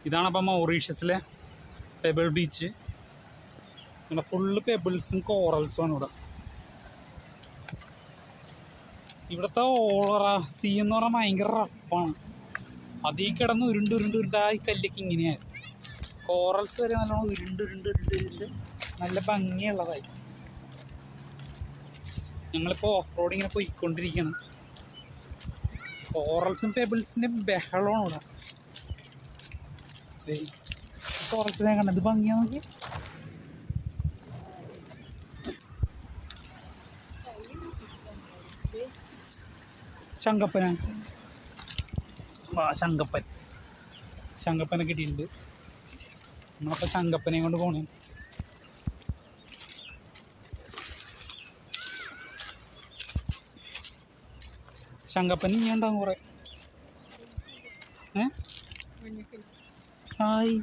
ഇതാണപ്പം മൗറീഷ്യസിലെ pebble beach. അങ്ങനെ full പെബിൾസും കോറൽസും ആണ് ഇവിടെ. ഇവിടുത്തെ സീ എന്ന് പറഞ്ഞാൽ ഭയങ്കര റഫാണ്. അതിൽ കിടന്ന് ഉരുണ്ടായി കല്ലൊക്കെ ഇങ്ങനെയായി. കോറൽസ് വരെ നല്ലോണം ഉരുണ്ട് നല്ല ഭംഗിയുള്ളതായി. ഞങ്ങളിപ്പോൾ ഓഫ് റോഡ് ഇങ്ങനെ പോയിക്കൊണ്ടിരിക്കുകയാണ്. കോറൽസും പെബിൾസിൻ്റെ ബഹളമാണ് ഇവിടെ. കോറൽസിനെ കണ്ടത് ഭംഗിയാ നോക്കി. ശങ്കപ്പനാ ശങ്കപ്പനെ കിട്ടിയിട്ടുണ്ട്. നമ്മളപ്പോൾ ശങ്കപ്പനെയും കൊണ്ട് പോണേ. ശങ്കപ്പൻ ഇനി ഉണ്ടാകും കുറേ. ഹായ്.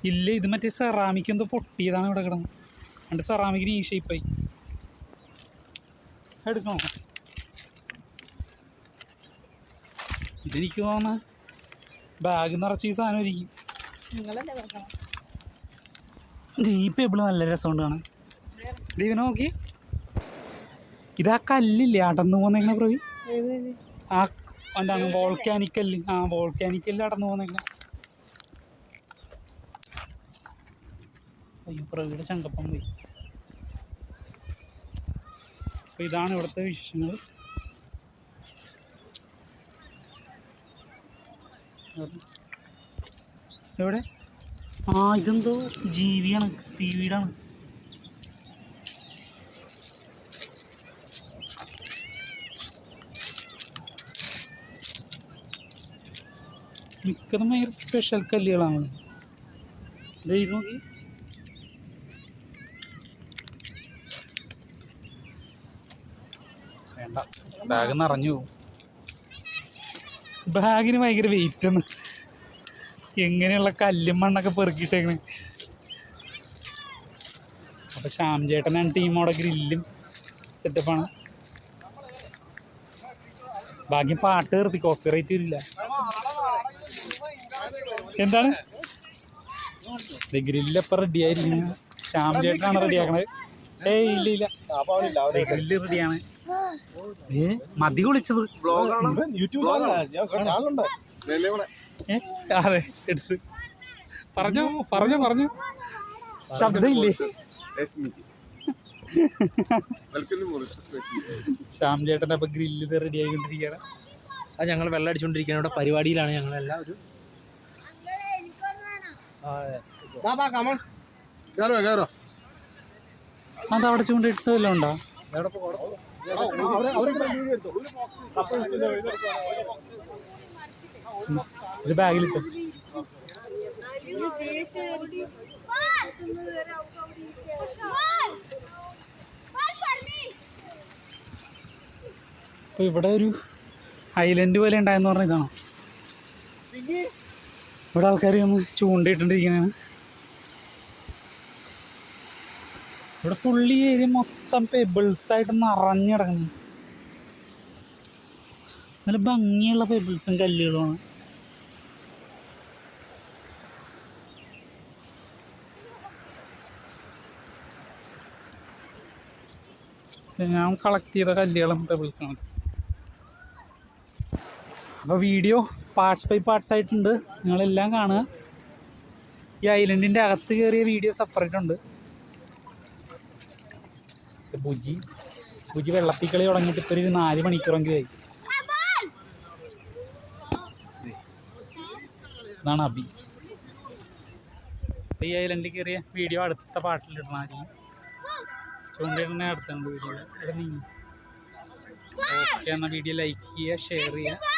ഇല്ല, ഇത് മറ്റേ സെറാമിക് എന്തോ പൊട്ടിയതാണ് ഇവിടെ കിടന്നത്. എൻ്റെ സെറാമിക്കിന് ഈ ഷേപ്പായി. എടുക്കണോ? ഇതെനിക്ക് തോന്നുന്നു ബാഗ് നിറച്ച് ഈ സാധനം ഇരിക്കും. ഈ പെബിള് നല്ല രസമുണ്ട് കാണാൻ. ഇതിനെ നോക്കി. ഇതാ കല്ലില്ലേ അടന്നു പോന്നേക്കണ പ്രവി? ആ എന്താണ് വോൾക്കാനിക്കല്ല്. വോൾക്കാനിക്കല്ല് അടന്നു പോന്നേക്കണ. അയ്യോ, പ്രവിയുടെ ചങ്കപ്പം പോയി. അപ്പോൾ ഇതാണ് ഇവിടുത്തെ വിശേഷങ്ങൾ. എവിടെ? ഇതെന്തോ ജീവിയാണ്, സീവീഡാണ്. മിക്കതും ഭയങ്കര സ്പെഷ്യൽ കല്ലുകളാണ്. ഇത് നോക്കി. വേണ്ട, ബാഗ് നിറഞ്ഞു പോകും. ബാഗിന് ഭയങ്കര വെയിറ്റ് ഒന്ന്. എങ്ങനെയുള്ള കല്ലും മണ്ണൊക്കെ പെറുക്കിയിട്ടേക്കണ്. അപ്പോൾ ശ്യാം ചേട്ടനാണ് ടീമോടെ ഗ്രില്ലും സെറ്റപ്പാണ്. ഭാഗ്യം പാട്ട് നിർത്തി, കോപ്പിറൈറ്റ് വരില്ല. എന്താണ് ഗ്രില്ലപ്പം റെഡി ആയിരിക്കും. ശ്യാം ചേട്ടനാണ് റെഡിയാക്കണത്. ഇല്ല ഗ്രില്ല് റെഡിയാണ്. മതി കുളിച്ചത്. അതെ, എടുത്ത് പറഞ്ഞു ശബ്ദമില്ലേ? ശ്യാം ചേട്ടൻ്റെ അപ്പം ഗ്രില്ല് റെഡി ആയിക്കൊണ്ടിരിക്കുകയാണ്. അത് ഞങ്ങൾ വെള്ളം അടിച്ചുകൊണ്ടിരിക്കുകയാണ്. ഇവിടെ പരിപാടിയിലാണ് ഞങ്ങളെല്ലാം. ഒരു അതവിടെ ചൂണ്ടിട്ട് വല്ലതും ഉണ്ടോ? ഒരു ബാഗിലിട്ടോ. അപ്പോൾ ഇവിടെ ഒരു ഐലൻഡ് പോലെ ഉണ്ടായെന്ന് പറഞ്ഞ ഇതാണോ? ഇവിടെ ആൾക്കാർ ഒന്ന് ചൂണ്ടിട്ടുണ്ടിരിക്കുന്നതാണ്. ഇവിടെ ഫുള്ളി ഏരിയ മൊത്തം പെബിൾസായിട്ട് നിറഞ്ഞു കിടക്കുന്നു. നല്ല ഭംഗിയുള്ള പെബിൾസും കല്ലുകളുമാണ്. ഞാൻ കളക്ട് ചെയ്ത കല്ലുകളും പെബിൾസുമാണ്. അപ്പോൾ വീഡിയോ പാർട്സ് ബൈ പാർട്സ് ആയിട്ടുണ്ട്. നിങ്ങളെല്ലാം കാണുക. ഈ ഐലൻഡിൻ്റെ അകത്ത് കയറിയ വീഡിയോ സെപ്പറേറ്റ് ഉണ്ട്. ബുജി വെള്ളത്തിക്കളി തുടങ്ങിയിട്ട് ഇപ്പോൾ ഒരു 4 മണിക്കൂറെങ്കിലും ആയി. ഇതാണ് അബി. ഈ ഐലൻഡിൽ കയറിയ വീഡിയോ അടുത്ത പാട്ടിലിടണമായിരിക്കും. ചൂണ്ടിടണേ അടുത്തുണ്ട് വീഡിയോ. ഇവിടെ നീ ഓക്കെ. എന്നാൽ വീഡിയോ ലൈക്ക് ചെയ്യുക, ഷെയർ ചെയ്യുക.